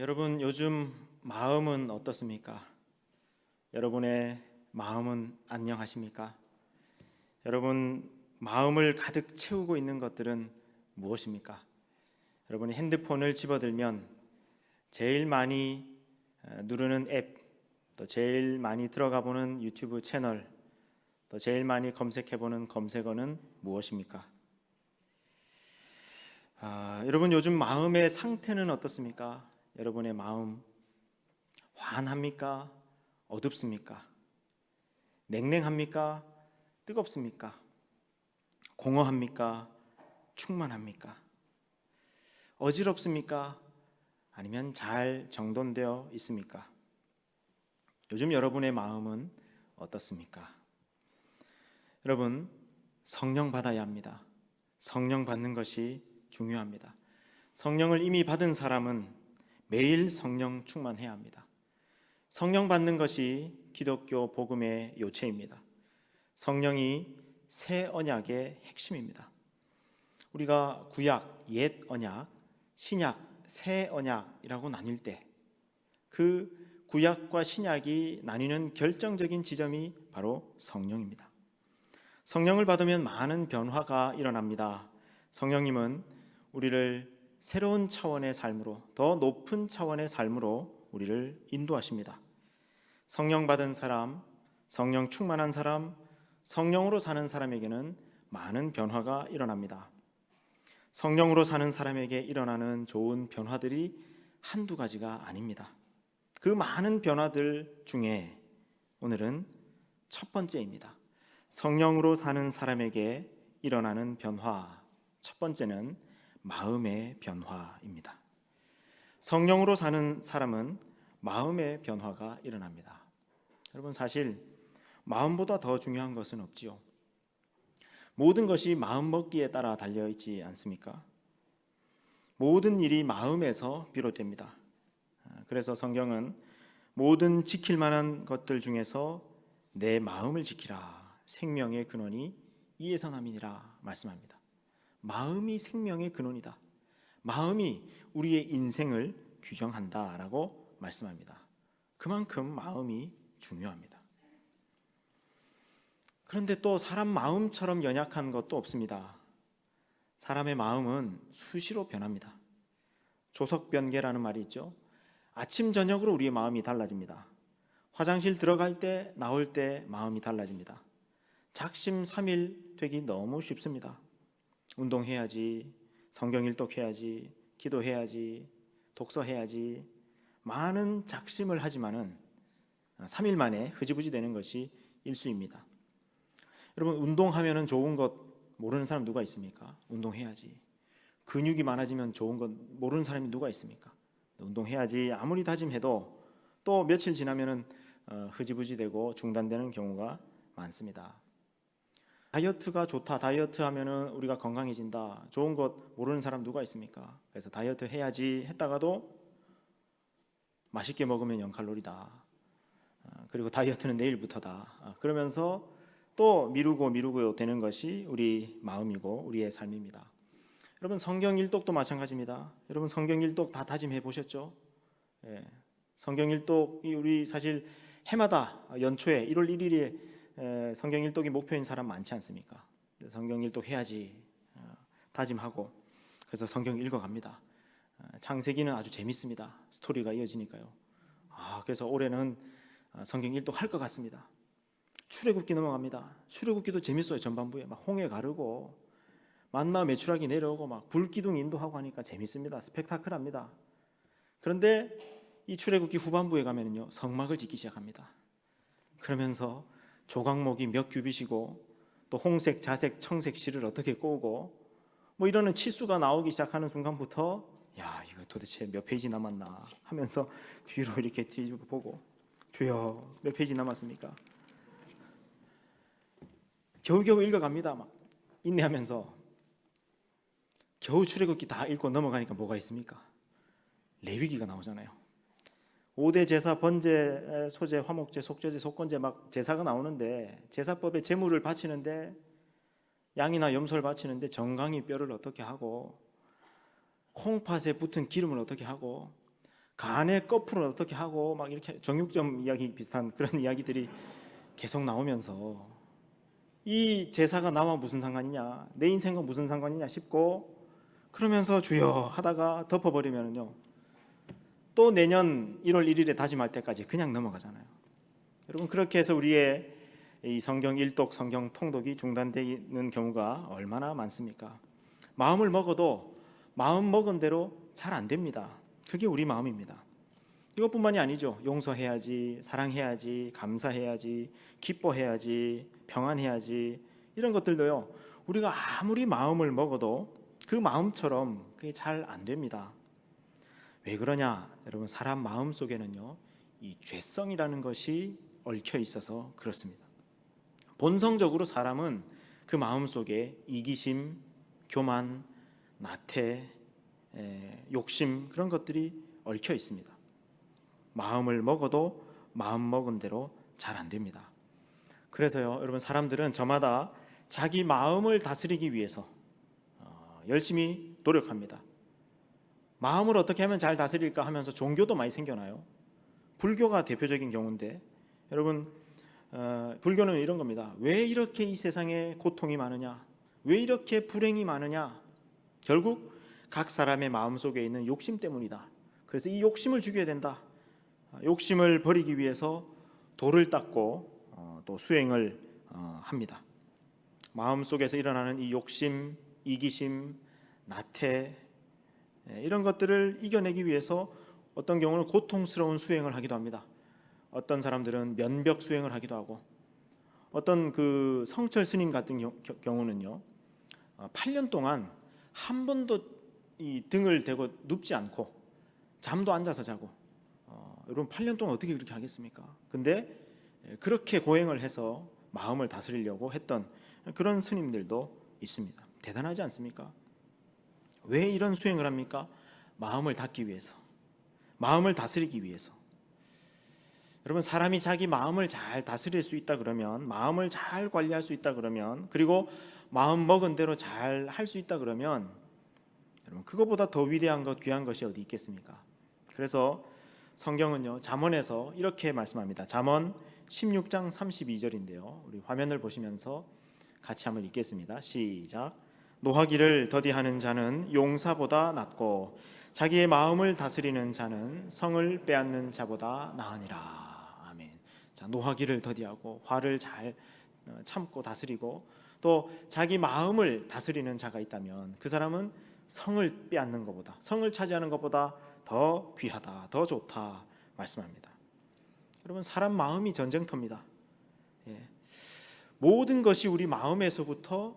여러분 요즘 마음은 어떻습니까? 여러분의 마음은 안녕하십니까? 여러분 마음을 가득 채우고 있는 것들은 무엇입니까? 여러분이 핸드폰을 집어들면 제일 많이 누르는 앱, 또 제일 많이 들어가 보는 유튜브 채널, 또 제일 많이 검색해보는 검색어는 무엇입니까? 여러분 요즘 마음의 상태는 어떻습니까? 여러분의 마음 환합니까? 어둡습니까? 냉랭합니까? 뜨겁습니까? 공허합니까? 충만합니까? 어지럽습니까? 아니면 잘 정돈되어 있습니까? 요즘 여러분의 마음은 어떻습니까? 여러분 성령 받아야 합니다. 성령 받는 것이 중요합니다. 성령을 이미 받은 사람은 매일 성령 충만해야 합니다. 성령 받는 것이 기독교 복음의 요체입니다. 성령이 새 언약의 핵심입니다. 우리가 구약, 옛 언약, 신약, 새 언약이라고 나뉠 때 그 구약과 신약이 나뉘는 결정적인 지점이 바로 성령입니다. 성령을 받으면 많은 변화가 일어납니다. 성령님은 우리를 새로운 차원의 삶으로, 더 높은 차원의 삶으로 우리를 인도하십니다. 성령 받은 사람, 성령 충만한 사람, 성령으로 사는 사람에게는 많은 변화가 일어납니다. 성령으로 사는 사람에게 일어나는 좋은 변화들이 한두 가지가 아닙니다. 그 많은 변화들 중에 오늘은 첫 번째입니다. 성령으로 사는 사람에게 일어나는 변화, 첫 번째는 마음의 변화입니다. 성령으로 사는 사람은 마음의 변화가 일어납니다. 여러분 사실 마음보다 더 중요한 것은 없지요. 모든 것이 마음 먹기에 따라 달려있지 않습니까? 모든 일이 마음에서 비롯됩니다. 그래서 성경은 모든 지킬 만한 것들 중에서 내 마음을 지키라. 생명의 근원이 이에서 남이니라 말씀합니다. 마음이 생명의 근원이다. 마음이 우리의 인생을 규정한다라고 말씀합니다. 그만큼 마음이 중요합니다. 그런데 또 사람 마음처럼 연약한 것도 없습니다. 사람의 마음은 수시로 변합니다. 조석변개라는 말이 있죠. 아침 저녁으로 우리의 마음이 달라집니다. 화장실 들어갈 때 나올 때 마음이 달라집니다. 작심삼일 되기 너무 쉽습니다. 운동해야지, 성경 일독해야지, 기도해야지, 독서해야지, 많은 작심을 하지만은 3일 만에 흐지부지 되는 것이 일수입니다. 여러분 운동하면은 좋은 것 모르는 사람 누가 있습니까? 운동해야지. 근육이 많아지면 좋은 것 모르는 사람이 누가 있습니까? 운동해야지 아무리 다짐해도 또 며칠 지나면은 흐지부지 되고 중단되는 경우가 많습니다. 다이어트가 좋다. 다이어트 하면은 우리가 건강해진다. 좋은 것 모르는 사람 누가 있습니까? 그래서 다이어트 해야지 했다가도 맛있게 먹으면 0칼로리다. 그리고 다이어트는 내일부터다. 그러면서 또 미루고 되는 것이 우리 마음이고 우리의 삶입니다. 여러분 성경 일독도 마찬가지입니다. 여러분 성경 일독 다 다짐해 보셨죠? 예. 성경 일독이 우리 사실 해마다 연초에 1월 1일에 성경 일독이 목표인 사람 많지 않습니까? 성경 일독 해야지 다짐하고 그래서 성경 읽어갑니다. 창세기는 아주 재밌습니다. 스토리가 이어지니까요. 그래서 올해는 성경 일독 할 것 같습니다. 출애굽기 넘어갑니다. 출애굽기도 재밌어요. 전반부에 막 홍해 가르고 만나 메추라기 내려오고 막 불기둥 인도하고 하니까 재밌습니다. 스펙타클합니다. 그런데 이 출애굽기 후반부에 가면요 성막을 짓기 시작합니다. 그러면서 조각목이 몇 규빗이고 또 홍색, 자색, 청색 실을 어떻게 꼬고 뭐 이러는 치수가 나오기 시작하는 순간부터 야 이거 도대체 몇 페이지 남았나 하면서 뒤로 이렇게 뒤지고 보고 주여 몇 페이지 남았습니까? 겨우겨우 읽어갑니다. 막 인내하면서 겨우 출애굽기 다 읽고 넘어가니까 뭐가 있습니까? 레위기가 나오잖아요. 5대 제사, 번제, 소제, 화목제, 속죄제, 속건제 막 제사가 나오는데 제사법에 제물을 바치는데 양이나 염소를 바치는데 정강이 뼈를 어떻게 하고 콩팥에 붙은 기름을 어떻게 하고 간의 거풀을 어떻게 하고 막 이렇게 정육점 이야기 비슷한 그런 이야기들이 계속 나오면서 이 제사가 나와 무슨 상관이냐, 내 인생과 무슨 상관이냐 싶고 그러면서 주여 하다가 덮어버리면요 또 내년 1월 1일에 다짐할 때까지 그냥 넘어가잖아요. 여러분 그렇게 해서 우리의 이 성경 일독, 성경 통독이 중단되는 경우가 얼마나 많습니까? 마음을 먹어도 마음 먹은 대로 잘 안 됩니다. 그게 우리 마음입니다. 이것뿐만이 아니죠. 용서해야지, 사랑해야지, 감사해야지, 기뻐해야지, 평안해야지 이런 것들도요. 우리가 아무리 마음을 먹어도 그 마음처럼 그게 잘 안 됩니다. 왜 그러냐? 여러분 사람 마음 속에는요. 이 죄성이라는 것이 얽혀 있어서 그렇습니다. 본성적으로 사람은 그 마음 속에 이기심, 교만, 나태, 욕심 그런 것들이 얽혀 있습니다. 마음을 먹어도 마음 먹은 대로 잘 안 됩니다. 그래서요, 여러분 사람들은 저마다 자기 마음을 다스리기 위해서 열심히 노력합니다. 마음을 어떻게 하면 잘 다스릴까 하면서 종교도 많이 생겨나요. 불교가 대표적인 경우인데 여러분 불교는 이런 겁니다. 왜 이렇게 이 세상에 고통이 많으냐? 왜 이렇게 불행이 많으냐? 결국 각 사람의 마음속에 있는 욕심 때문이다. 그래서 이 욕심을 죽여야 된다. 욕심을 버리기 위해서 도를 닦고 또 수행을 합니다. 마음속에서 일어나는 이 욕심, 이기심, 나태 이런 것들을 이겨내기 위해서 어떤 경우는 고통스러운 수행을 하기도 합니다. 어떤 사람들은 면벽 수행을 하기도 하고 어떤 그 성철 스님 같은 경우는요 8년 동안 한 번도 이 등을 대고 눕지 않고 잠도 앉아서 자고 여러분 8년 동안 어떻게 그렇게 하겠습니까? 근데 그렇게 고행을 해서 마음을 다스리려고 했던 그런 스님들도 있습니다. 대단하지 않습니까? 왜 이런 수행을 합니까? 마음을 닫기 위해서, 마음을 다스리기 위해서. 여러분 사람이 자기 마음을 잘 다스릴 수 있다 그러면, 마음을 잘 관리할 수 있다 그러면, 그리고 마음 먹은 대로 잘 할 수 있다 그러면 여러분 그거보다 더 위대한 것, 귀한 것이 어디 있겠습니까? 그래서 성경은요 잠언에서 이렇게 말씀합니다. 잠언 16장 32절인데요. 우리 화면을 보시면서 같이 한번 읽겠습니다. 시작. 노하기를 더디하는 자는 용사보다 낫고 자기의 마음을 다스리는 자는 성을 빼앗는 자보다 나으니라. 아멘. 자, 노하기를 더디하고 화를 잘 참고 다스리고 또 자기 마음을 다스리는 자가 있다면 그 사람은 성을 빼앗는 것보다, 성을 차지하는 것보다 더 귀하다, 더 좋다 말씀합니다. 여러분 사람 마음이 전쟁터입니다. 모든 것이 우리 마음에서부터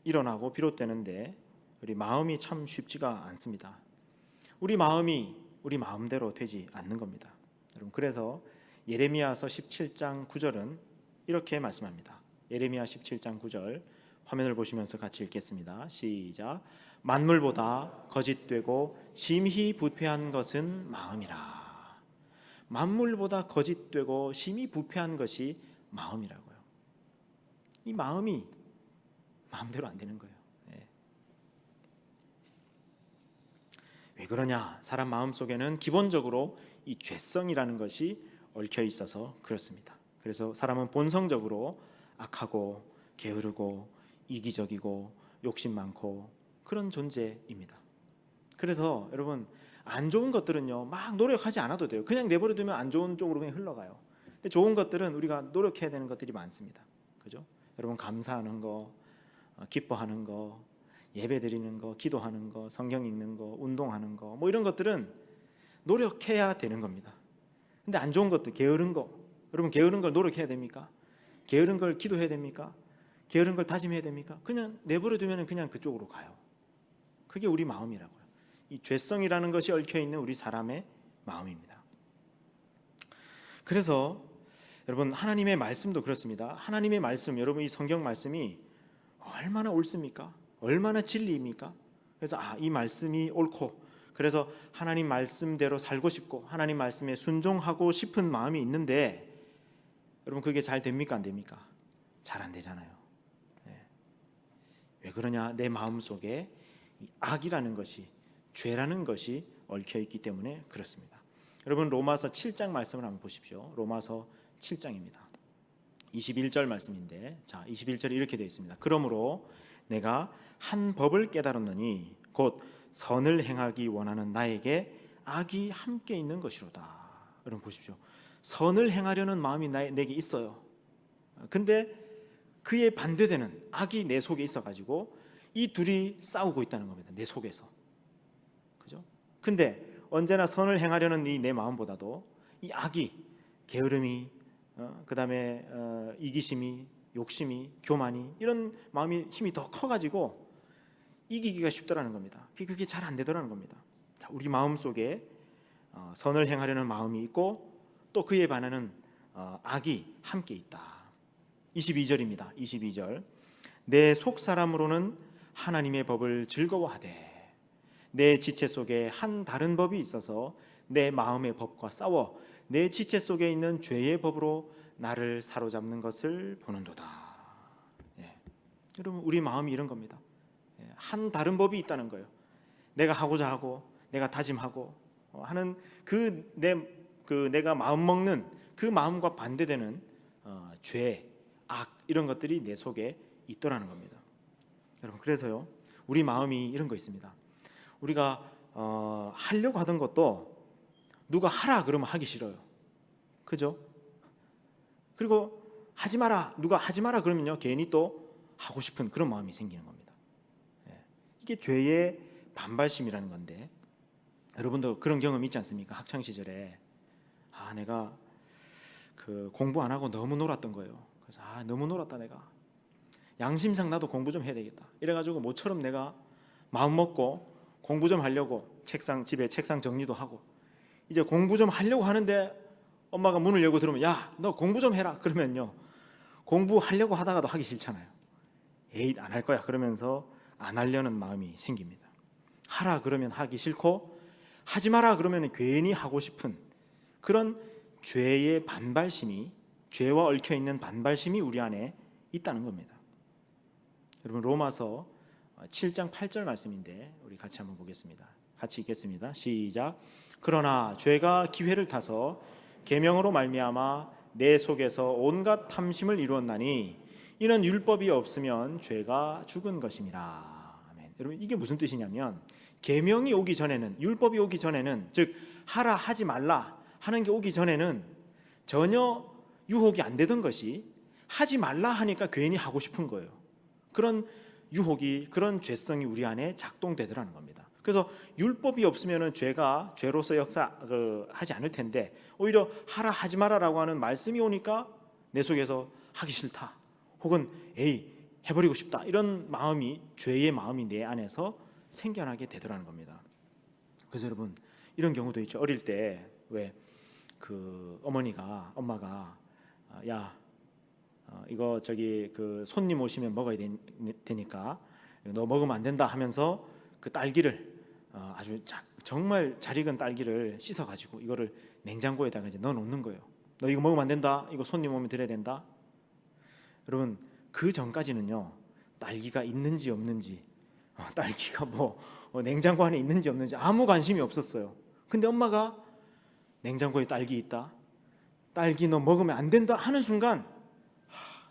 일어나고 비롯되는데 우리 마음이 참 쉽지가 않습니다. 우리 마음이 우리 마음대로 되지 않는 겁니다. 여러분 그래서 예레미야서 17장 9절은 이렇게 말씀합니다. 예레미야 17장 9절 화면을 보시면서 같이 읽겠습니다. 시작. 만물보다 거짓되고 심히 부패한 것은 마음이라. 만물보다 거짓되고 심히 부패한 것이 마음이라고요. 이 마음이 마음대로 안 되는 거예요. 왜 그러냐? 사람 마음 속에는 기본적으로 이 죄성이라는 것이 얽혀 있어서 그렇습니다. 그래서 사람은 본성적으로 악하고 게으르고 이기적이고 욕심 많고 그런 존재입니다. 그래서 여러분 안 좋은 것들은요 막 노력하지 않아도 돼요. 그냥 내버려 두면 안 좋은 쪽으로 그냥 흘러가요. 근데 좋은 것들은 우리가 노력해야 되는 것들이 많습니다. 그죠? 여러분 감사하는 거, 기뻐하는 거, 예배 드리는 거, 기도하는 거, 성경 읽는 거, 운동하는 거, 뭐 이런 것들은 노력해야 되는 겁니다. 근데 안 좋은 것들, 게으른 거, 여러분 게으른 걸 노력해야 됩니까? 게으른 걸 기도해야 됩니까? 게으른 걸 다짐해야 됩니까? 그냥 내버려 두면 그냥 그쪽으로 가요. 그게 우리 마음이라고요. 이 죄성이라는 것이 얽혀 있는 우리 사람의 마음입니다. 그래서 여러분 하나님의 말씀도 그렇습니다. 하나님의 말씀, 여러분 이 성경 말씀이 얼마나 옳습니까? 얼마나 진리입니까? 그래서 이 말씀이 옳고 그래서 하나님 말씀대로 살고 싶고 하나님 말씀에 순종하고 싶은 마음이 있는데 여러분 그게 잘 됩니까? 안 됩니까? 잘 안 되잖아요. 왜 그러냐? 내 마음속에 악이라는 것이, 죄라는 것이 얽혀 있기 때문에 그렇습니다. 여러분 로마서 7장 말씀을 한번 보십시오. 로마서 7장입니다. 21절 말씀인데, 자 21절에 이렇게 되어 있습니다. 그러므로 내가 한 법을 깨달았느니 곧 선을 행하기 원하는 나에게 악이 함께 있는 것이로다. 여러분 보십시오. 선을 행하려는 마음이 내게 있어요. 근데 그에 반대되는 악이 내 속에 있어가지고 이 둘이 싸우고 있다는 겁니다. 내 속에서. 그죠? 근데 언제나 선을 행하려는 이 내 마음보다도 이 악이, 게으름이, 그다음에 이기심이, 욕심이, 교만이, 이런 마음이 힘이 더 커가지고 이기기가 쉽더라는 겁니다. 그게 잘 안 되더라는 겁니다. 자, 우리 마음 속에 선을 행하려는 마음이 있고 또 그에 반하는 악이 함께 있다. 22절입니다. 22절. 내 속 사람으로는 하나님의 법을 즐거워하되 내 지체 속에 한 다른 법이 있어서 내 마음의 법과 싸워 내 지체 속에 있는 죄의 법으로 나를 사로잡는 것을 보는도다. 예. 여러분 우리 마음이 이런 겁니다. 한 다른 법이 있다는 거예요. 내가 하고자 하고 내가 다짐하고 하는 내가 마음 먹는 그 마음과 반대되는 죄, 악 이런 것들이 내 속에 있더라는 겁니다. 여러분 그래서요 우리 마음이 이런 거 있습니다. 우리가 하려고 하던 것도 누가 하라 그러면 하기 싫어요. 그죠? 그리고 하지 마라, 누가 하지 마라 그러면요 괜히 또 하고 싶은 그런 마음이 생기는 겁니다. 이게 죄의 반발심이라는 건데, 여러분도 그런 경험 있지 않습니까? 학창 시절에 내가 그 공부 안 하고 너무 놀았던 거예요. 그래서 너무 놀았다, 내가 양심상 나도 공부 좀 해야 되겠다 이래가지고 모처럼 내가 마음 먹고 공부 좀 하려고 집에 책상 정리도 하고 이제 공부 좀 하려고 하는데 엄마가 문을 열고 들어오면 야, 너 공부 좀 해라 그러면요 공부하려고 하다가도 하기 싫잖아요. 에이 안 할 거야 그러면서 안 하려는 마음이 생깁니다. 하라 그러면 하기 싫고 하지 마라 그러면 괜히 하고 싶은 그런 죄의 반발심이, 죄와 얽혀있는 반발심이 우리 안에 있다는 겁니다. 여러분 로마서 7장 8절 말씀인데 우리 같이 한번 보겠습니다. 같이 읽겠습니다. 시작. 그러나 죄가 기회를 타서 계명으로 말미암아 내 속에서 온갖 탐심을 이루었나니 이는 율법이 없으면 죄가 죽은 것임이라. 아멘. 여러분 이게 무슨 뜻이냐면 계명이 오기 전에는, 율법이 오기 전에는, 즉 하라 하지 말라 하는 게 오기 전에는 전혀 유혹이 안 되던 것이 하지 말라 하니까 괜히 하고 싶은 거예요. 그런 유혹이, 그런 죄성이 우리 안에 작동되더라는 겁니다. 그래서 율법이 없으면 죄가 죄로서 하지 않을 텐데 오히려 하라 하지 마라라고 하는 말씀이 오니까 내 속에서 하기 싫다 혹은 에이 해버리고 싶다 이런 마음이, 죄의 마음이 내 안에서 생겨나게 되더라는 겁니다. 그래서 여러분 이런 경우도 있죠. 어릴 때 왜 그 엄마가 야 이거 그 손님 오시면 먹어야 되니까 너 먹으면 안 된다 하면서 그 딸기를 아주 정말 잘 익은 딸기를 씻어가지고 이거를 냉장고에다가 이제 넣어놓는 거예요. 너 이거 먹으면 안 된다. 이거 손님 오면 드려야 된다. 여러분 그 전까지는요 딸기가 있는지 없는지 딸기가 냉장고 안에 있는지 없는지 아무 관심이 없었어요. 근데 엄마가 냉장고에 딸기 있다, 딸기 너 먹으면 안 된다 하는 순간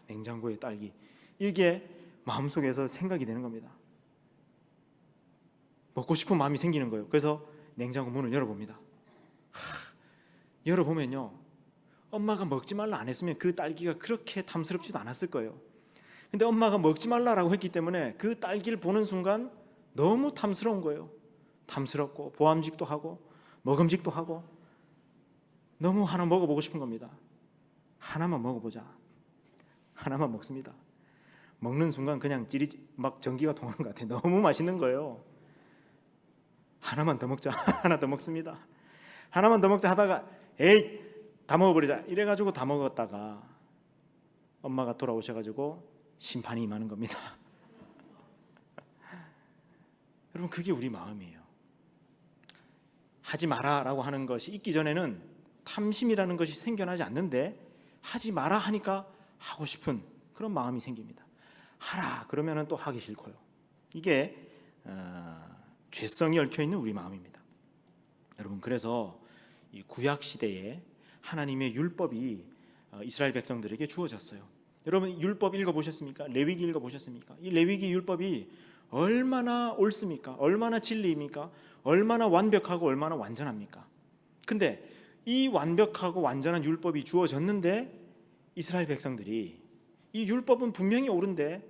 냉장고에 딸기, 이게 마음속에서 생각이 되는 겁니다. 먹고 싶은 마음이 생기는 거예요. 그래서 냉장고 문을 열어봅니다. 열어보면요 엄마가 먹지 말라 안 했으면 그 딸기가 그렇게 탐스럽지도 않았을 거예요. 근데 엄마가 먹지 말라라고 했기 때문에 그 딸기를 보는 순간 너무 탐스러운 거예요. 탐스럽고 보암직도 하고 먹음직도 하고 너무 하나 먹어보고 싶은 겁니다. 하나만 먹어보자. 하나만 먹습니다. 먹는 순간 그냥 막 전기가 통하는 것 같아요. 너무 맛있는 거예요. 하나만 더 먹자. 하나 더 먹습니다. 하나만 더 먹자 하다가 에이 다 먹어버리자 이래가지고 다 먹었다가 엄마가 돌아오셔가지고 심판이 임하는 겁니다. 여러분 그게 우리 마음이에요. 하지 마라라고 하는 것이 있기 전에는 탐심이라는 것이 생겨나지 않는데 하지 마라 하니까 하고 싶은 그런 마음이 생깁니다. 하라 그러면은 또 하기 싫고요. 이게 죄성이 얽혀있는 우리 마음입니다. 여러분 그래서 이 구약 시대에 하나님의 율법이 이스라엘 백성들에게 주어졌어요. 여러분 율법 읽어보셨습니까? 레위기 읽어보셨습니까? 이 레위기 율법이 얼마나 옳습니까? 얼마나 진리입니까? 얼마나 완벽하고 얼마나 완전합니까? 근데 이 완벽하고 완전한 율법이 주어졌는데 이스라엘 백성들이 이 율법은 분명히 옳은데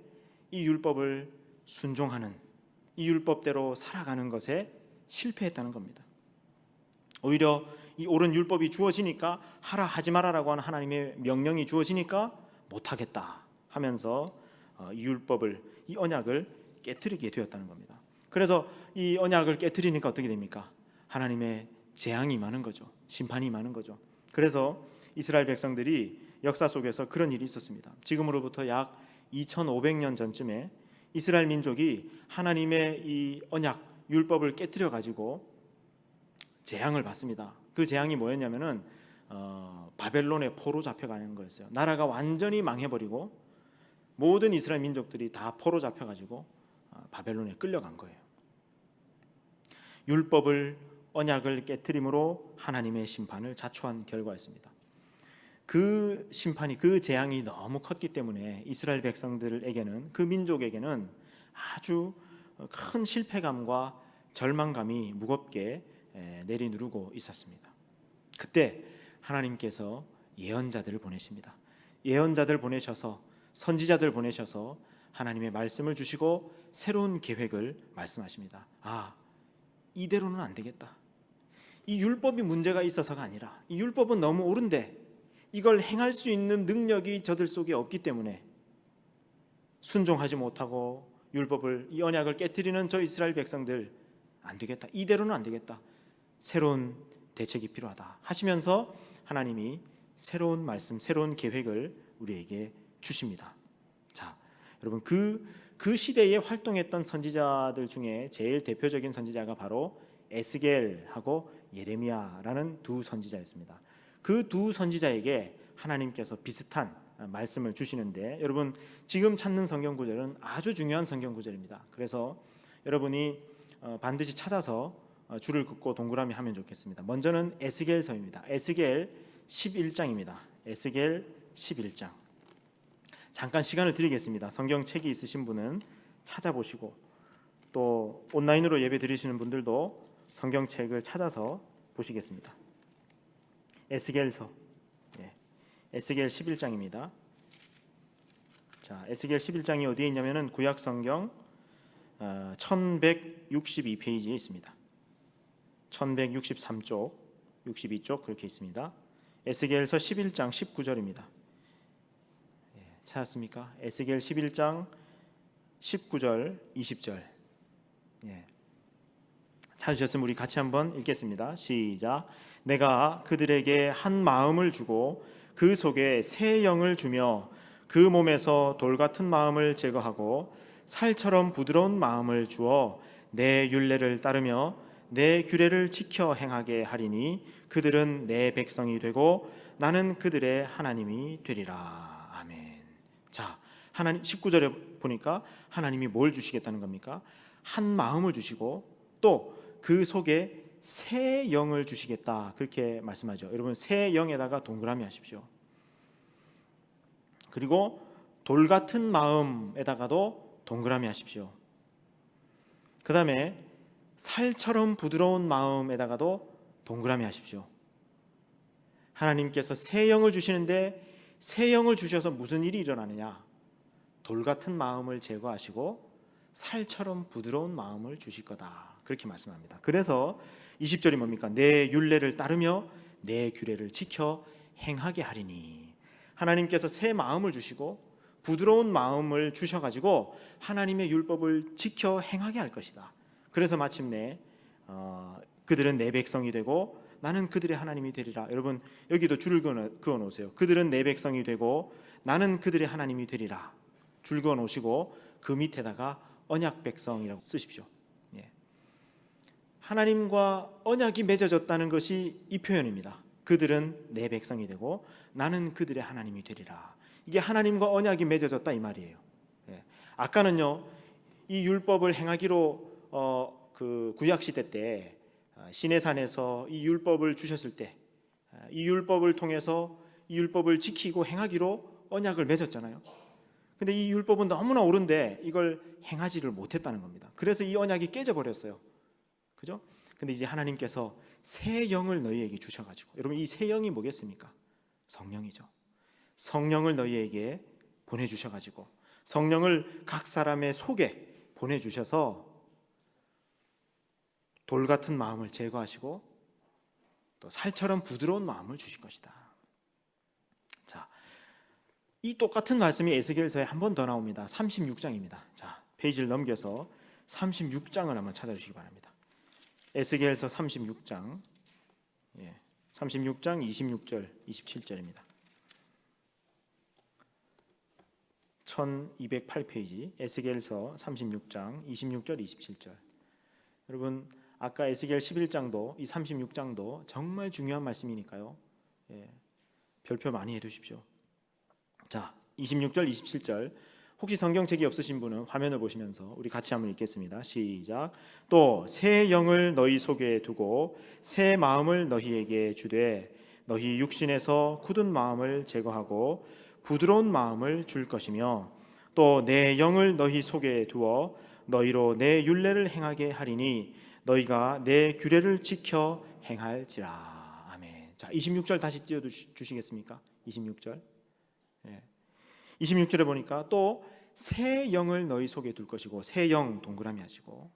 이 율법을 순종하는, 이 율법대로 살아가는 것에 실패했다는 겁니다. 오히려 이 옳은 율법이 주어지니까 하라 하지 마라라고 하는 하나님의 명령이 주어지니까 못하겠다 하면서 이 율법을, 이 언약을 깨트리게 되었다는 겁니다. 그래서 이 언약을 깨트리니까 어떻게 됩니까? 하나님의 재앙이 임하는 거죠. 심판이 임하는 거죠. 그래서 이스라엘 백성들이 역사 속에서 그런 일이 있었습니다. 지금으로부터 약 2500년 전쯤에 이스라엘 민족이 하나님의 이 언약 율법을 깨트려 가지고 재앙을 받습니다. 그 재앙이 뭐였냐면은 바벨론의 포로 잡혀가는 거였어요. 나라가 완전히 망해버리고 모든 이스라엘 민족들이 다 포로 잡혀가지고 바벨론에 끌려간 거예요. 율법을, 언약을 깨트림으로 하나님의 심판을 자초한 결과였습니다. 그 심판이, 그 재앙이 너무 컸기 때문에 이스라엘 백성들에게는, 그 민족에게는 아주 큰 실패감과 절망감이 무겁게 내리누르고 있었습니다. 그때 하나님께서 예언자들을 보내십니다. 예언자들 보내셔서, 선지자들 보내셔서 하나님의 말씀을 주시고 새로운 계획을 말씀하십니다. 이대로는 안 되겠다. 이 율법이 문제가 있어서가 아니라 이 율법은 너무 옳은데 이걸 행할 수 있는 능력이 저들 속에 없기 때문에 순종하지 못하고 율법을, 이 언약을 깨트리는 저 이스라엘 백성들 안 되겠다. 이대로는 안 되겠다. 새로운 대책이 필요하다 하시면서 하나님이 새로운 말씀, 새로운 계획을 우리에게 주십니다. 자, 여러분 그 시대에 활동했던 선지자들 중에 제일 대표적인 선지자가 바로 에스겔하고 예레미야라는 두 선지자였습니다. 그 두 선지자에게 하나님께서 비슷한 말씀을 주시는데, 여러분 지금 찾는 성경 구절은 아주 중요한 성경 구절입니다. 그래서 여러분이 반드시 찾아서 줄을 긋고 동그라미 하면 좋겠습니다. 먼저는 에스겔서입니다. 에스겔 11장입니다. 에스겔 11장. 잠깐 시간을 드리겠습니다. 성경책이 있으신 분은 찾아보시고, 또 온라인으로 예배 드리시는 분들도 성경책을 찾아서 보시겠습니다. 에스겔서, 에스겔 11장입니다. 자, 에스겔 11장이 어디에 있냐면은 구약 성경 1162페이지에 있습니다. 1163쪽, 62쪽 그렇게 있습니다. 에스겔서 11장 19절입니다. 찾았습니까? 에스겔 11장 19절, 20절. 찾으셨으면 우리 같이 한번 읽겠습니다. 시작. 내가 그들에게 한 마음을 주고 그 속에 새 영을 주며 그 몸에서 돌 같은 마음을 제거하고 살처럼 부드러운 마음을 주어 내 율례를 따르며 내 규례를 지켜 행하게 하리니 그들은 내 백성이 되고 나는 그들의 하나님이 되리라. 아멘. 자, 하나님 19절에 보니까 하나님이 뭘 주시겠다는 겁니까? 한 마음을 주시고 또 그 속에 새 영을 주시겠다, 그렇게 말씀하죠. 여러분 새 영에다가 동그라미 하십시오. 그리고 돌 같은 마음에다가도 동그라미 하십시오. 그 다음에 살처럼 부드러운 마음에다가도 동그라미 하십시오. 하나님께서 새 영을 주시는데 새 영을 주셔서 무슨 일이 일어나느냐? 돌 같은 마음을 제거하시고 살처럼 부드러운 마음을 주실 거다, 그렇게 말씀합니다. 그래서 20절이 뭡니까? 내 율례를 따르며 내 규례를 지켜 행하게 하리니, 하나님께서 새 마음을 주시고 부드러운 마음을 주셔가지고 하나님의 율법을 지켜 행하게 할 것이다. 그래서 마침내 그들은 내 백성이 되고 나는 그들의 하나님이 되리라. 여러분 여기도 줄을 그어 놓으세요. 그들은 내 백성이 되고 나는 그들의 하나님이 되리라. 줄 그어 놓으시고 그 밑에다가 언약 백성이라고 쓰십시오. 하나님과 언약이 맺어졌다는 것이 이 표현입니다. 그들은 내 백성이 되고 나는 그들의 하나님이 되리라. 이게 하나님과 언약이 맺어졌다 이 말이에요. 아까는요 이 율법을 행하기로 그 구약 시대 때 시내산에서 이 율법을 주셨을 때 이 율법을 통해서 이 율법을 지키고 행하기로 언약을 맺었잖아요. 근데 이 율법은 너무나 옳은데 이걸 행하지를 못했다는 겁니다. 그래서 이 언약이 깨져버렸어요. 그죠? 근데 이제 하나님께서 새 영을 너희에게 주셔가지고, 여러분 이 새 영이 뭐겠습니까? 성령이죠. 성령을 너희에게 보내주셔가지고, 성령을 각 사람의 속에 보내주셔서 돌 같은 마음을 제거하시고 또 살처럼 부드러운 마음을 주실 것이다. 자, 이 똑같은 말씀이 에스겔서에 한 번 더 나옵니다. 36장입니다. 자, 페이지를 넘겨서 36장을 한번 찾아주시기 바랍니다. 에스겔서 36장, 36장 26절, 27절입니다. 1208페이지 에스겔서 36장 26절, 27절. 여러분 아까 에스겔 11장도 이 36장도 정말 중요한 말씀이니까요. 별표 많이 해두십시오. 자, 26절, 27절. 혹시 성경책이 없으신 분은 화면을 보시면서 우리 같이 한번 읽겠습니다. 시작. 또 새 영을 너희 속에 두고 새 마음을 너희에게 주되 너희 육신에서 굳은 마음을 제거하고 부드러운 마음을 줄 것이며 또 내 영을 너희 속에 두어 너희로 내 율례를 행하게 하리니 너희가 내 규례를 지켜 행할지라. 아멘. 자, 26절 다시 띄워 주시겠습니까? 26절. 26절에 보니까 또 새 영을 너희 속에 둘 것이고, 새 영 동그라미 하시고,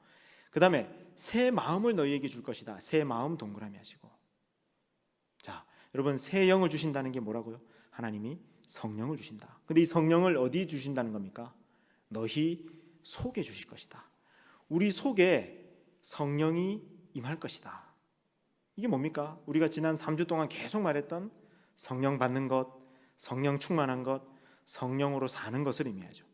그 다음에 새 마음을 너희에게 줄 것이다. 새 마음 동그라미 하시고. 자, 여러분 새 영을 주신다는 게 뭐라고요? 하나님이 성령을 주신다. 근데 이 성령을 어디 주신다는 겁니까? 너희 속에 주실 것이다. 우리 속에 성령이 임할 것이다. 이게 뭡니까? 우리가 지난 3주 동안 계속 말했던 성령 받는 것, 성령 충만한 것, 성령으로 사는 것을 의미하죠.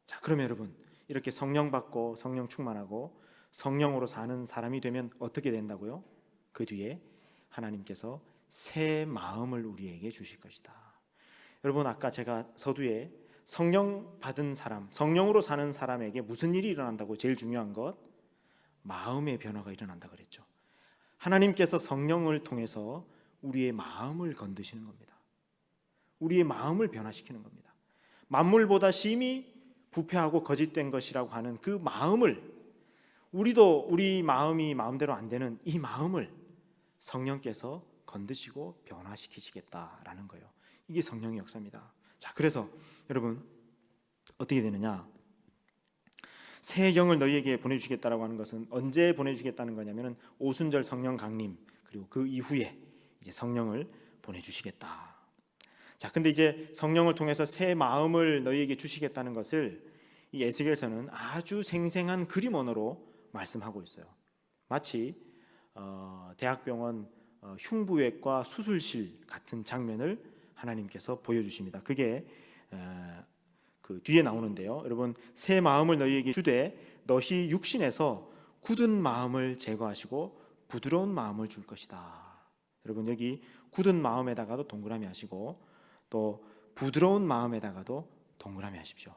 자, 그러면 여러분 이렇게 성령 받고 성령 충만하고 성령으로 사는 사람이 되면 어떻게 된다고요? 그 뒤에 하나님께서 새 마음을 우리에게 주실 것이다. 여러분 아까 제가 서두에 성령 받은 사람, 성령으로 사는 사람에게 무슨 일이 일어난다고? 제일 중요한 것, 마음의 변화가 일어난다 그랬죠. 하나님께서 성령을 통해서 우리의 마음을 건드시는 겁니다. 우리의 마음을 변화시키는 겁니다. 만물보다 심히 부패하고 거짓된 것이라고 하는 그 마음을, 우리도 우리 마음이 마음대로 안 되는 이 마음을 성령께서 건드시고 변화시키시겠다라는 거예요. 이게 성령의 역사입니다. 자, 그래서 여러분 어떻게 되느냐? 새 영을 너희에게 보내주시겠다라고 하는 것은 언제 보내주시겠다는 거냐면은 오순절 성령 강림 그리고 그 이후에 이제 성령을 보내주시겠다. 자, 근데 이제 성령을 통해서 새 마음을 너희에게 주시겠다는 것을 이 에스겔서는 아주 생생한 그림 언어로 말씀하고 있어요. 마치 대학병원 흉부외과 수술실 같은 장면을 하나님께서 보여주십니다. 그게 그 뒤에 나오는데요. 여러분 새 마음을 너희에게 주되 너희 육신에서 굳은 마음을 제거하시고 부드러운 마음을 줄 것이다. 여러분 여기 굳은 마음에다가도 동그라미 하시고 또 부드러운 마음에다가도 동그라미 하십시오.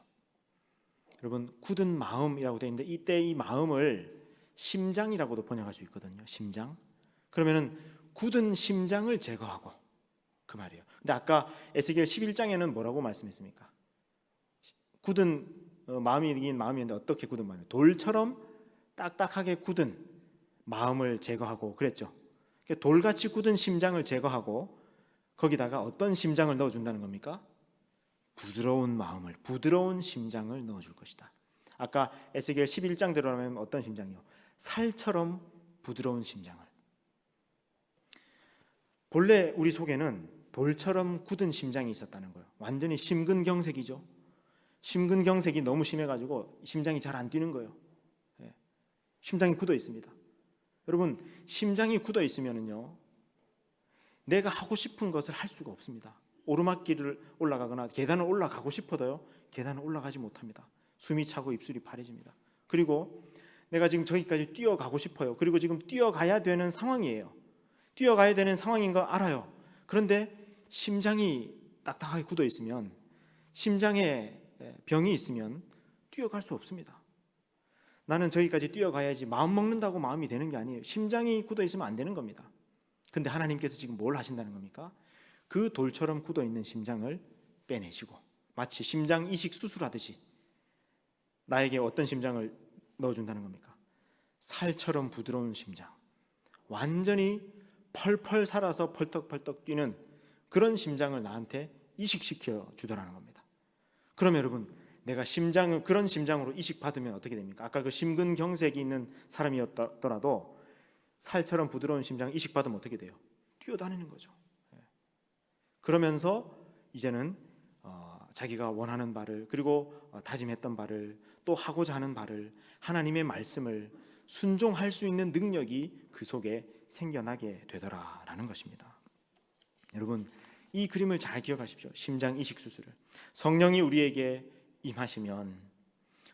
여러분 굳은 마음이라고 되어 있는데 이때 이 마음을 심장이라고도 번역할 수 있거든요. 심장. 그러면은 굳은 심장을 제거하고 그 말이에요. 근데 아까 에스겔 11장에는 뭐라고 말씀했습니까? 굳은 마음이 이긴 마음이었는데 어떻게 굳은 마음이에요? 돌처럼 딱딱하게 굳은 마음을 제거하고 그랬죠. 돌같이 굳은 심장을 제거하고 거기다가 어떤 심장을 넣어준다는 겁니까? 부드러운 마음을, 부드러운 심장을 넣어줄 것이다. 아까 에스겔 11장대로라면 어떤 심장이요? 살처럼 부드러운 심장을. 본래 우리 속에는 돌처럼 굳은 심장이 있었다는 거예요. 완전히 심근경색이죠. 심근경색이 너무 심해가지고 심장이 잘 안 뛰는 거예요. 심장이 굳어 있습니다. 여러분 심장이 굳어 있으면은요 내가 하고 싶은 것을 할 수가 없습니다. 오르막길을 올라가거나 계단을 올라가고 싶어도요 계단을 올라가지 못합니다. 숨이 차고 입술이 파래집니다. 그리고 내가 지금 저기까지 뛰어가고 싶어요. 그리고 지금 뛰어가야 되는 상황이에요. 뛰어가야 되는 상황인 거 알아요. 그런데 심장이 딱딱하게 굳어 있으면, 심장에 병이 있으면 뛰어갈 수 없습니다. 나는 저기까지 뛰어가야지 마음 먹는다고 마음이 되는 게 아니에요. 심장이 굳어 있으면 안 되는 겁니다. 근데 하나님께서 지금 뭘 하신다는 겁니까? 그 돌처럼 굳어 있는 심장을 빼내시고 마치 심장 이식 수술하듯이 나에게 어떤 심장을 넣어준다는 겁니까? 살처럼 부드러운 심장, 완전히 펄펄 살아서 펄떡펄떡 뛰는 그런 심장을 나한테 이식시켜 주더라는 겁니다. 그럼 여러분, 내가 심장을 그런 심장으로 이식받으면 어떻게 됩니까? 아까 그 심근경색이 있는 사람이었더라도 살처럼 부드러운 심장 이식받으면 어떻게 돼요? 뛰어다니는 거죠. 그러면서 이제는 자기가 원하는 바를, 그리고 다짐했던 바를, 또 하고자 하는 바를, 하나님의 말씀을 순종할 수 있는 능력이 그 속에 생겨나게 되더라라는 것입니다. 여러분, 이 그림을 잘 기억하십시오. 심장 이식 수술을 성령이 우리에게 임하시면,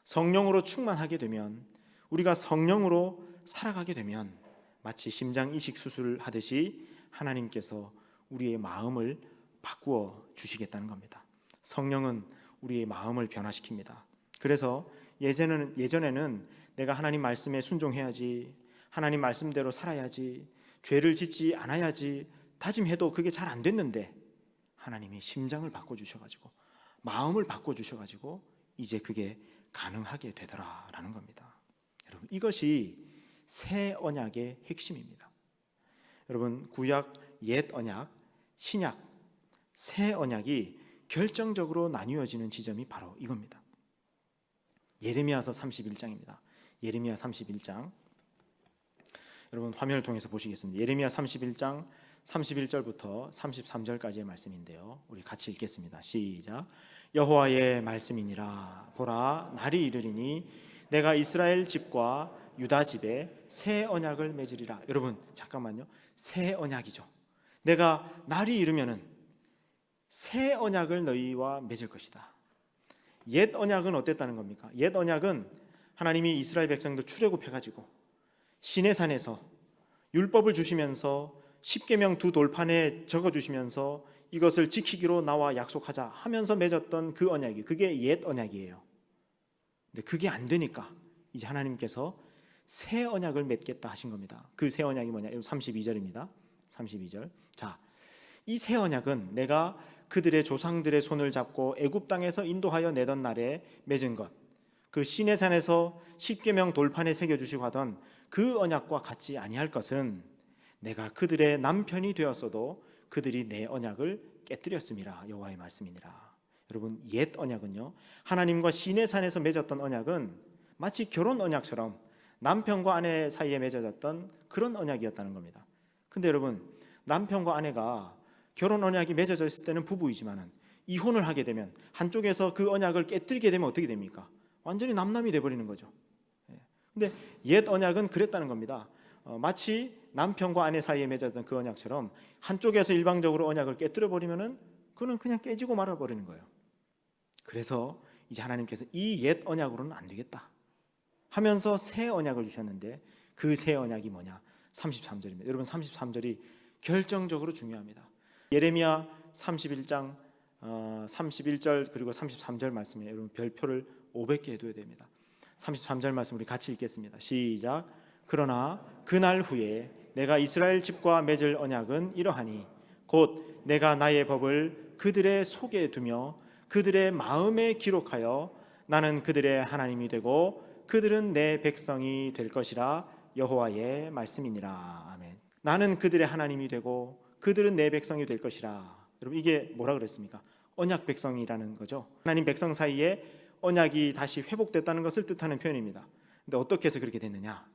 성령으로 충만하게 되면, 우리가 성령으로 살아가게 되면 마치 심장 이식 수술을 하듯이 하나님께서 우리의 마음을 바꾸어 주시겠다는 겁니다. 성령은 우리의 마음을 변화시킵니다. 그래서 예전에는 내가 하나님 말씀에 순종해야지, 하나님 말씀대로 살아야지, 죄를 짓지 않아야지 다짐해도 그게 잘 안 됐는데 하나님이 심장을 바꿔주셔가지고 마음을 바꿔주셔가지고 이제 그게 가능하게 되더라라는 겁니다. 여러분, 이것이 새 언약의 핵심입니다. 여러분, 구약, 옛 언약, 신약, 새 언약이 결정적으로 나뉘어지는 지점이 바로 이겁니다. 예레미야서 31장입니다. 예레미야 31장, 여러분 화면을 통해서 보시겠습니다. 예레미야 31장 31절부터 33절까지의 말씀인데요, 우리 같이 읽겠습니다. 시작. 여호와의 말씀이니라. 보라, 날이 이르리니 내가 이스라엘 집과 유다 집에 새 언약을 맺으리라. 여러분 잠깐만요. 새 언약이죠. 내가 날이 이르면은 새 언약을 너희와 맺을 것이다. 옛 언약은 어땠다는 겁니까? 옛 언약은 하나님이 이스라엘 백성들 출애굽해가지고 시내산에서 율법을 주시면서 십계명 두 돌판에 적어주시면서 이것을 지키기로 나와 약속하자 하면서 맺었던 그 언약이, 그게 옛 언약이에요. 근데 그게 안 되니까 이제 하나님께서 새 언약을 맺겠다 하신 겁니다. 그 새 언약이 뭐냐? 32절입니다. 32절. 자, 이 새 언약은 내가 그들의 조상들의 손을 잡고 애굽 땅에서 인도하여 내던 날에 맺은 것, 그 시내산에서 십계명 돌판에 새겨 주시고 하던 그 언약과 같지 아니할 것은 내가 그들의 남편이 되었어도 그들이 내 언약을 깨뜨렸음이라. 여호와의 말씀이니라. 여러분, 옛 언약은요, 하나님과 시내산에서 맺었던 언약은 마치 결혼 언약처럼 남편과 아내 사이에 맺어졌던 그런 언약이었다는 겁니다. 근데 여러분, 남편과 아내가 결혼 언약이 맺어져 있을 때는 부부이지만은 이혼을 하게 되면 한쪽에서 그 언약을 깨뜨리게 되면 어떻게 됩니까? 완전히 남남이 돼버리는 거죠. 근데 옛 언약은 그랬다는 겁니다. 마치 남편과 아내 사이에 맺었던 그 언약처럼 한쪽에서 일방적으로 언약을 깨뜨려 버리면은 그는 그냥 깨지고 말아 버리는 거예요. 그래서 이제 하나님께서 이 옛 언약으로는 안 되겠다 하면서 새 언약을 주셨는데, 그 새 언약이 뭐냐? 33절입니다. 여러분, 33절이 결정적으로 중요합니다. 예레미야 31장 31절 그리고 33절 말씀에 여러분 별표를 500개 해둬야 됩니다. 33절 말씀 우리 같이 읽겠습니다. 시작. 그러나 그날 후에 내가 이스라엘 집과 맺을 언약은 이러하니 곧 내가 나의 법을 그들의 속에 두며 그들의 마음에 기록하여 나는 그들의 하나님이 되고 그들은 내 백성이 될 것이라. 여호와의 말씀이니라. 아멘. 나는 그들의 하나님이 되고 그들은 내 백성이 될 것이라. 여러분, 이게 뭐라 그랬습니까? 언약 백성이라는 거죠. 하나님 백성 사이에 언약이 다시 회복됐다는 것을 뜻하는 표현입니다. 근데 어떻게 해서 그렇게 됐느냐?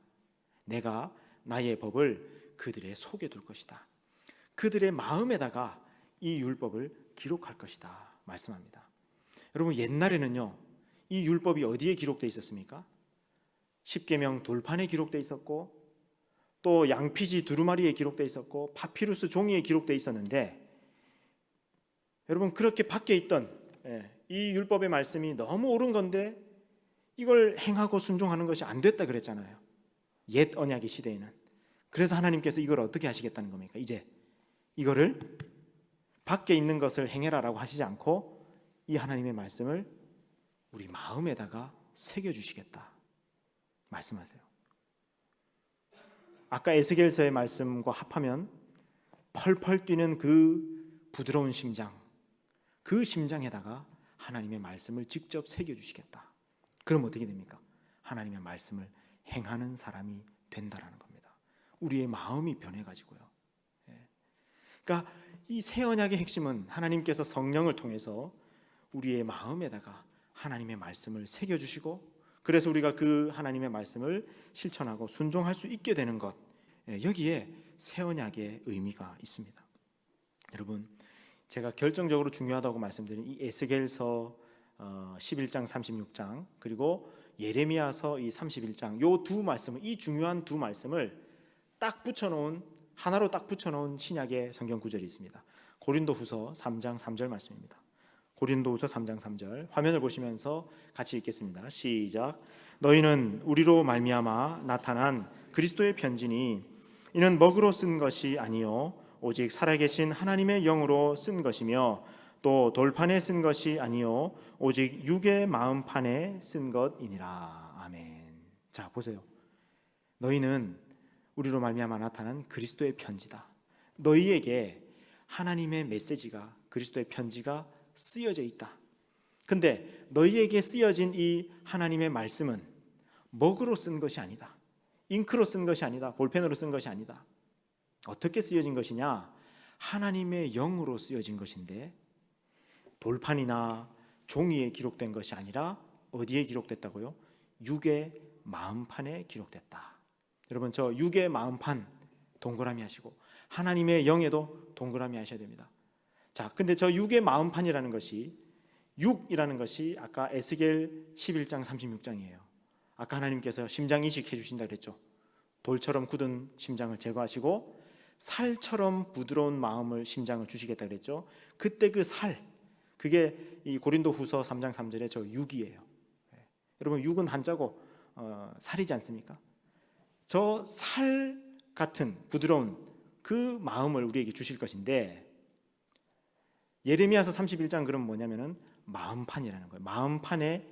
내가 나의 법을 그들의 속에 둘 것이다. 그들의 마음에다가 이 율법을 기록할 것이다 말씀합니다. 여러분, 옛날에는요, 이 율법이 어디에 기록되어 있었습니까? 십계명 돌판에 기록되어 있었고, 또 양피지 두루마리에 기록되어 있었고, 파피루스 종이에 기록되어 있었는데, 여러분, 그렇게 밖에 있던 이 율법의 말씀이 너무 옳은 건데 이걸 행하고 순종하는 것이 안 됐다 그랬잖아요, 옛 언약의 시대에는. 그래서 하나님께서 이걸 어떻게 하시겠다는 겁니까? 이제 이거를 밖에 있는 것을 행해라라고 하시지 않고 이 하나님의 말씀을 우리 마음에다가 새겨주시겠다. 말씀하세요. 아까 에스겔서의 말씀과 합하면 펄펄 뛰는 그 부드러운 심장, 그 심장에다가 하나님의 말씀을 직접 새겨주시겠다. 그럼 어떻게 됩니까? 하나님의 말씀을 행하는 사람이 된다라는 겁니다. 우리의 마음이 변해가지고요. 그러니까 이 새 언약의 핵심은 하나님께서 성령을 통해서 우리의 마음에다가 하나님의 말씀을 새겨주시고, 그래서 우리가 그 하나님의 말씀을 실천하고 순종할 수 있게 되는 것, 여기에 새 언약의 의미가 있습니다. 여러분, 제가 결정적으로 중요하다고 말씀드린 이 에스겔서 11장 36장 그리고 예레미야서 이 31장, 요 두 말씀을, 이 중요한 두 말씀을 딱 붙여놓은, 하나로 딱 붙여놓은 신약의 성경 구절이 있습니다. 고린도후서 3장 3절 말씀입니다. 고린도후서 3장 3절, 화면을 보시면서 같이 읽겠습니다. 시작. 너희는 우리로 말미암아 나타난 그리스도의 편지니 이는 먹으로 쓴 것이 아니요 오직 살아계신 하나님의 영으로 쓴 것이며 또 돌판에 쓴 것이 아니요 오직 육의 마음판에 쓴 것이니라. 아멘. 자, 보세요. 너희는 우리로 말미암아 나타난 그리스도의 편지다. 너희에게 하나님의 메시지가, 그리스도의 편지가 쓰여져 있다. 근데 너희에게 쓰여진 이 하나님의 말씀은 먹으로 쓴 것이 아니다. 잉크로 쓴 것이 아니다. 볼펜으로 쓴 것이 아니다. 어떻게 쓰여진 것이냐? 하나님의 영으로 쓰여진 것인데 돌판이나 종이에 기록된 것이 아니라 어디에 기록됐다고요? 육의 마음판에 기록됐다. 여러분, 저 육의 마음판 동그라미 하시고 하나님의 영에도 동그라미 하셔야 됩니다. 자, 근데 저 육의 마음판이라는 것이, 육이라는 것이 아까 에스겔 11장 36장이에요. 아까 하나님께서 심장 이식해 주신다 그랬죠. 돌처럼 굳은 심장을 제거하시고 살처럼 부드러운 마음을, 심장을 주시겠다 그랬죠. 그때 그 살, 그게 이 고린도후서 3장 3절의 저 육이에요. 여러분, 육은 한자고 살이지 않습니까? 저 살 같은 부드러운 그 마음을 우리에게 주실 것인데, 예레미야서 31장 그럼 뭐냐면은 마음판이라는 거예요. 마음판에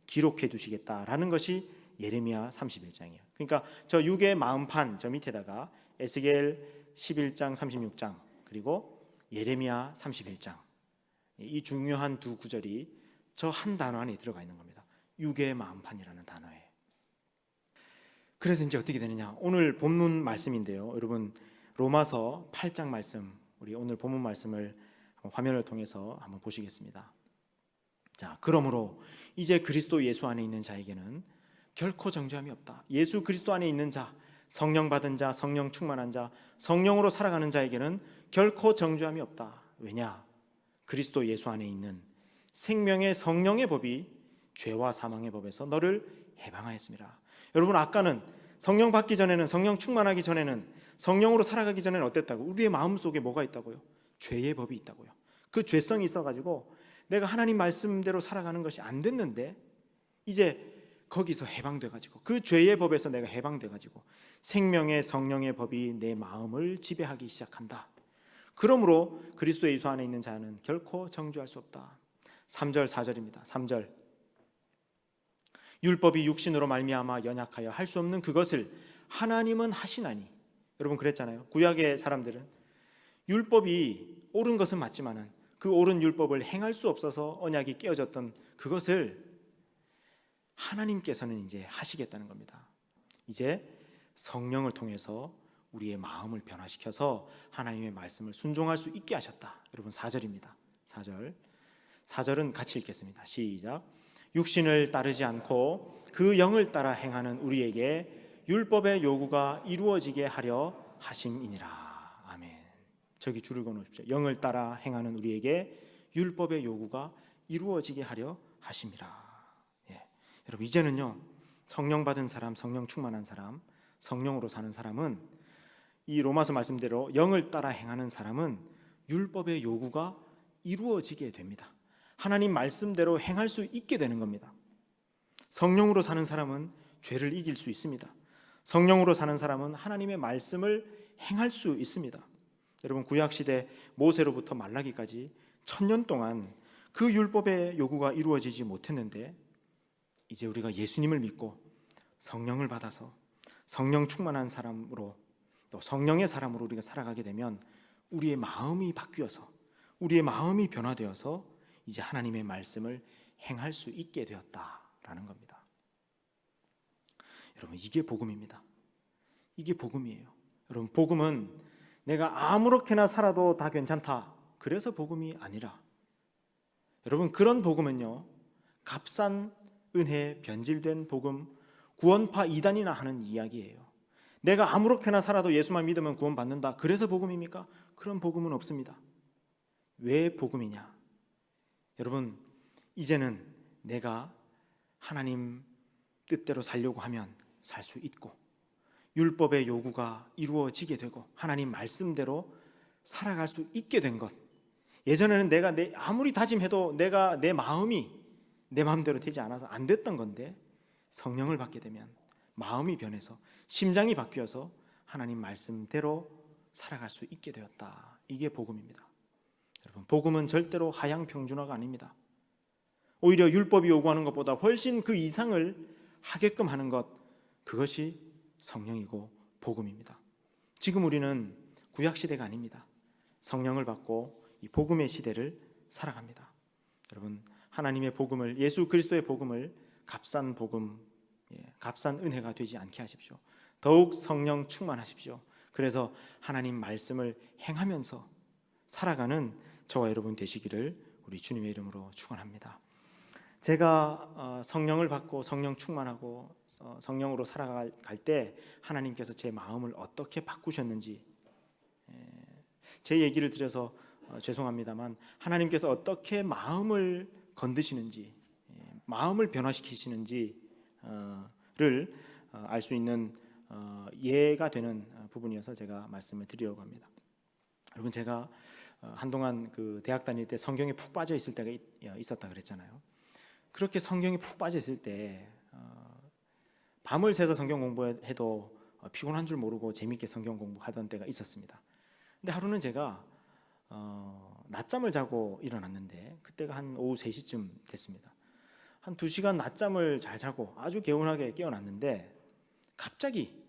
기록해 두시겠다라는 것이 예레미야 31장이에요. 그러니까 저 육의 마음판, 저 밑에다가 에스겔 11장 36장 그리고 예레미야 31장, 이 중요한 두 구절이 저 한 단어 안에 들어가 있는 겁니다. 육의 마음판이라는 단어에. 그래서 이제 어떻게 되느냐? 오늘 본문 말씀인데요. 여러분, 로마서 8장 말씀, 우리 오늘 본문 말씀을 화면을 통해서 한번 보시겠습니다. 자, 그러므로 이제 그리스도 예수 안에 있는 자에게는 결코 정죄함이 없다. 예수 그리스도 안에 있는 자, 성령 받은 자, 성령 충만한 자, 성령으로 살아가는 자에게는 결코 정죄함이 없다. 왜냐? 그리스도 예수 안에 있는 생명의 성령의 법이 죄와 사망의 법에서 너를 해방하였습니다. 여러분, 아까는 성령 받기 전에는, 성령 충만하기 전에는, 성령으로 살아가기 전에는 어땠다고? 우리의 마음속에 뭐가 있다고요? 죄의 법이 있다고요. 그 죄성이 있어가지고 내가 하나님 말씀대로 살아가는 것이 안 됐는데, 이제 거기서 해방돼가지고, 그 죄의 법에서 내가 해방돼가지고 생명의 성령의 법이 내 마음을 지배하기 시작한다. 그러므로 그리스도 예수 안에 있는 자는 결코 정죄할 수 없다. 3절 4절입니다. 3절, 율법이 육신으로 말미암아 연약하여 할 수 없는 그것을 하나님은 하시나니. 여러분, 그랬잖아요. 구약의 사람들은 율법이 옳은 것은 맞지만은 그 옳은 율법을 행할 수 없어서 언약이 깨어졌던 그것을 하나님께서는 이제 하시겠다는 겁니다. 이제 성령을 통해서 우리의 마음을 변화시켜서 하나님의 말씀을 순종할 수 있게 하셨다. 여러분, 4절입니다. 4절은 같이 읽겠습니다. 시작. 육신을 따르지 않고 그 영을 따라 행하는 우리에게 율법의 요구가 이루어지게 하려 하심이니라. 아멘. 저기 줄을 그어놓으십시오. 영을 따라 행하는 우리에게 율법의 요구가 이루어지게 하려 하심이라. 여러분, 이제는요, 성령 받은 사람, 성령 충만한 사람, 성령으로 사는 사람은, 이 로마서 말씀대로 영을 따라 행하는 사람은 율법의 요구가 이루어지게 됩니다. 하나님 말씀대로 행할 수 있게 되는 겁니다. 성령으로 사는 사람은 죄를 이길 수 있습니다. 성령으로 사는 사람은 하나님의 말씀을 행할 수 있습니다. 여러분, 구약시대 모세로부터 말라기까지 1000년 동안 그 율법의 요구가 이루어지지 못했는데, 이제 우리가 예수님을 믿고 성령을 받아서 성령 충만한 사람으로, 또 성령의 사람으로 우리가 살아가게 되면 우리의 마음이 바뀌어서, 우리의 마음이 변화되어서 이제 하나님의 말씀을 행할 수 있게 되었다라는 겁니다. 여러분, 이게 복음입니다. 이게 복음이에요. 여러분, 복음은 내가 아무렇게나 살아도 다 괜찮다, 그래서 복음이 아니라, 여러분, 그런 복음은요, 값싼 은혜, 변질된 복음, 구원파 이단이나 하는 이야기예요. 내가 아무렇게나 살아도 예수만 믿으면 구원받는다, 그래서 복음입니까? 그런 복음은 없습니다. 왜 복음이냐? 여러분, 이제는 내가 하나님 뜻대로 살려고 하면 살 수 있고, 율법의 요구가 이루어지게 되고 하나님 말씀대로 살아갈 수 있게 된 것. 예전에는 내가 아무리 다짐해도 내가 내 마음이 내 마음대로 되지 않아서 안 됐던 건데, 성령을 받게 되면 마음이 변해서 심장이 바뀌어서 하나님 말씀대로 살아갈 수 있게 되었다. 이게 복음입니다. 여러분, 복음은 절대로 하향 평준화가 아닙니다. 오히려 율법이 요구하는 것보다 훨씬 그 이상을 하게끔 하는 것, 그것이 성령이고 복음입니다. 지금 우리는 구약 시대가 아닙니다. 성령을 받고 이 복음의 시대를 살아갑니다. 여러분, 하나님의 복음을, 예수 그리스도의 복음을 값싼 복음, 값싼 은혜가 되지 않게 하십시오. 더욱 성령 충만하십시오. 그래서 하나님 말씀을 행하면서 살아가는 저와 여러분 되시기를 우리 주님의 이름으로 축원합니다. 제가 성령을 받고 성령 충만하고 성령으로 살아갈 때 하나님께서 제 마음을 어떻게 바꾸셨는지, 제 얘기를 드려서 죄송합니다만, 하나님께서 어떻게 마음을 건드시는지, 마음을 변화시키시는지를 알 수 있는 예가 되는 부분이어서 제가 말씀을 드리려고 합니다. 여러분, 제가 한동안 그 대학 다닐 때 성경에 푹 빠져 있을 때가 있었다 그랬잖아요. 그렇게 성경에 푹 빠져 있을 때 밤을 새서 성경 공부해도 피곤한 줄 모르고 재밌게 성경 공부하던 때가 있었습니다. 근데 하루는 제가 낮잠을 자고 일어났는데, 그때가 한 오후 3시쯤 됐습니다. 한 2시간 낮잠을 잘 자고 아주 개운하게 깨어났는데, 갑자기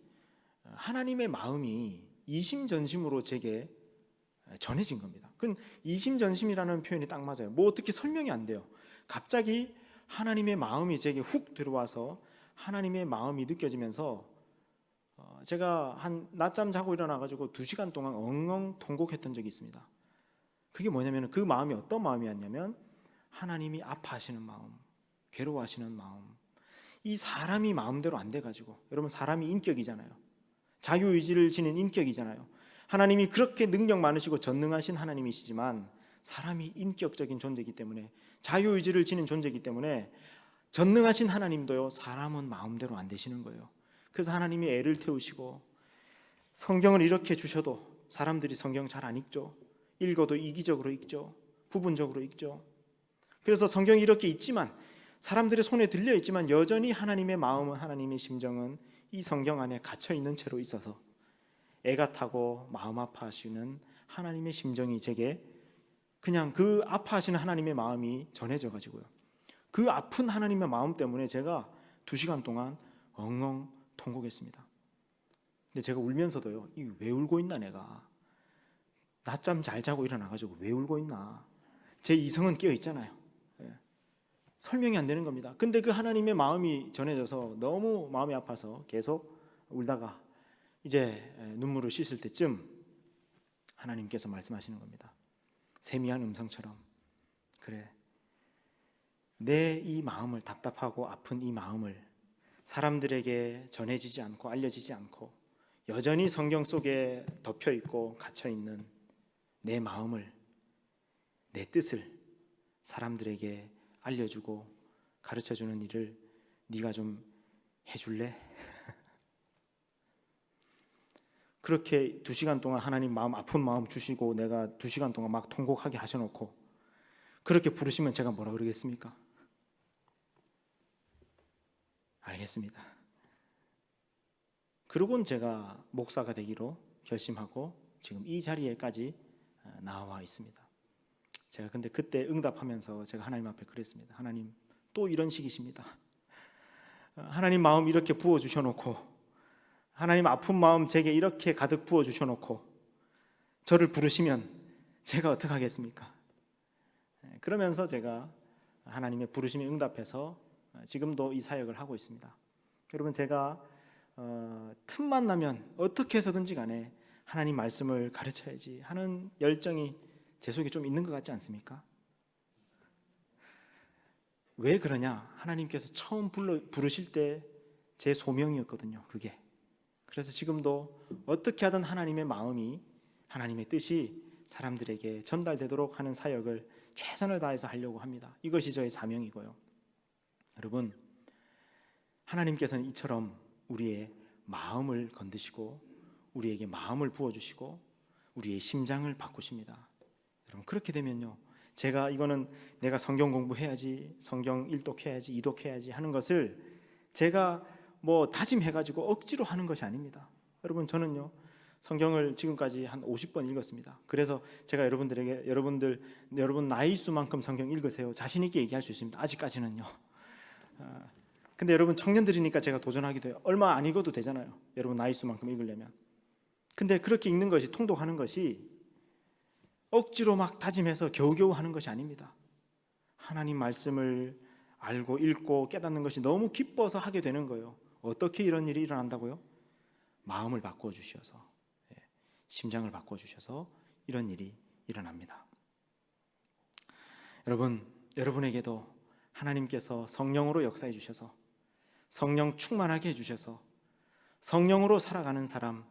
하나님의 마음이 이심전심으로 제게 전해진 겁니다. 그건 이심전심이라는 표현이 딱 맞아요. 뭐 어떻게 설명이 안 돼요. 갑자기 하나님의 마음이 제게 훅 들어와서 하나님의 마음이 느껴지면서 제가 한 낮잠 자고 일어나가지고 2시간 동안 엉엉 통곡했던 적이 있습니다. 그게 뭐냐면, 그 마음이 어떤 마음이었냐면, 하나님이 아파하시는 마음, 괴로워하시는 마음. 이 사람이 마음대로 안 돼가지고, 여러분, 사람이 인격이잖아요. 자유의지를 지닌 인격이잖아요. 하나님이 그렇게 능력 많으시고 전능하신 하나님이시지만 사람이 인격적인 존재이기 때문에, 자유의지를 지닌 존재이기 때문에 전능하신 하나님도요, 사람은 마음대로 안 되시는 거예요. 그래서 하나님이 애를 태우시고, 성경을 이렇게 주셔도 사람들이 성경 잘 안 읽죠. 읽어도 이기적으로 읽죠. 부분적으로 읽죠. 그래서 성경이 이렇게 있지만, 사람들의 손에 들려 있지만, 여전히 하나님의 마음은, 하나님의 심정은 이 성경 안에 갇혀 있는 채로 있어서 애가 타고 마음 아파하시는 하나님의 심정이 제게, 그냥 그 아파하시는 하나님의 마음이 전해져 가지고요, 그 아픈 하나님의 마음 때문에 제가 2시간 동안 엉엉 통곡했습니다. 근데 제가 울면서도요, 왜 울고 있나, 내가 낮잠 잘 자고 일어나가지고 왜 울고 있나, 제 이성은 깨어 있잖아요. 설명이 안 되는 겁니다. 근데 그 하나님의 마음이 전해져서 너무 마음이 아파서 계속 울다가 이제 눈물을 씻을 때쯤 하나님께서 말씀하시는 겁니다. 세미한 음성처럼, 그래, 내 이 마음을, 답답하고 아픈 이 마음을 사람들에게 전해지지 않고 알려지지 않고 여전히 성경 속에 덮여 있고 갇혀 있는 내 마음을, 내 뜻을 사람들에게 알려주고 가르쳐주는 일을 네가 좀 해줄래? 그렇게 2시간 동안 하나님 마음, 아픈 마음 주시고 내가 2시간 동안 막 통곡하게 하셔놓고 그렇게 부르시면 제가 뭐라 그러겠습니까? 알겠습니다. 그러고는 제가 목사가 되기로 결심하고 지금 이 자리에까지 나와 있습니다. 제가 근데 그때 응답하면서 제가 하나님 앞에 그랬습니다. 하나님, 또 이런 식이십니다. 하나님 마음 이렇게 부어 주셔놓고, 하나님 아픈 마음 제게 이렇게 가득 부어 주셔놓고 저를 부르시면 제가 어떻게 하겠습니까? 그러면서 제가 하나님의 부르심에 응답해서 지금도 이 사역을 하고 있습니다. 여러분, 제가 틈만 나면 어떻게 해서든지 간에 하나님 말씀을 가르쳐야지 하는 열정이 제 속에 좀 있는 것 같지 않습니까? 왜 그러냐? 하나님께서 처음 부르실 때 제 소명이었거든요, 그게. 그래서 지금도 어떻게 하든 하나님의 마음이, 하나님의 뜻이 사람들에게 전달되도록 하는 사역을 최선을 다해서 하려고 합니다. 이것이 저의 사명이고요. 여러분, 하나님께서는 이처럼 우리의 마음을 건드시고 우리에게 마음을 부어주시고 우리의 심장을 바꾸십니다. 여러분, 그렇게 되면요, 제가 이거는 내가 성경 공부해야지, 성경 1독해야지, 2독해야지 하는 것을 제가 뭐 다짐해가지고 억지로 하는 것이 아닙니다. 여러분, 저는요 성경을 지금까지 한 50번 읽었습니다. 그래서 제가 여러분들에게 여러분 나이 수만큼 성경 읽으세요, 자신 있게 얘기할 수 있습니다. 아직까지는요. 근데 여러분, 청년들이니까 제가 도전하기도 해요. 얼마 안 읽어도 되잖아요, 여러분 나이 수만큼 읽으려면. 근데 그렇게 읽는 것이, 통독하는 것이 억지로 막 다짐해서 겨우겨우 하는 것이 아닙니다. 하나님 말씀을 알고 읽고 깨닫는 것이 너무 기뻐서 하게 되는 거예요. 어떻게 이런 일이 일어난다고요? 마음을 바꿔주셔서, 심장을 바꿔주셔서 이런 일이 일어납니다. 여러분, 여러분에게도 하나님께서 성령으로 역사해 주셔서, 성령 충만하게 해주셔서 성령으로 살아가는 사람,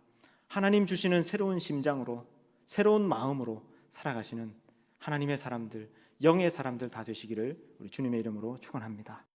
하나님 주시는 새로운 심장으로, 새로운 마음으로 살아가시는 하나님의 사람들, 영의 사람들 다 되시기를 우리 주님의 이름으로 축원합니다.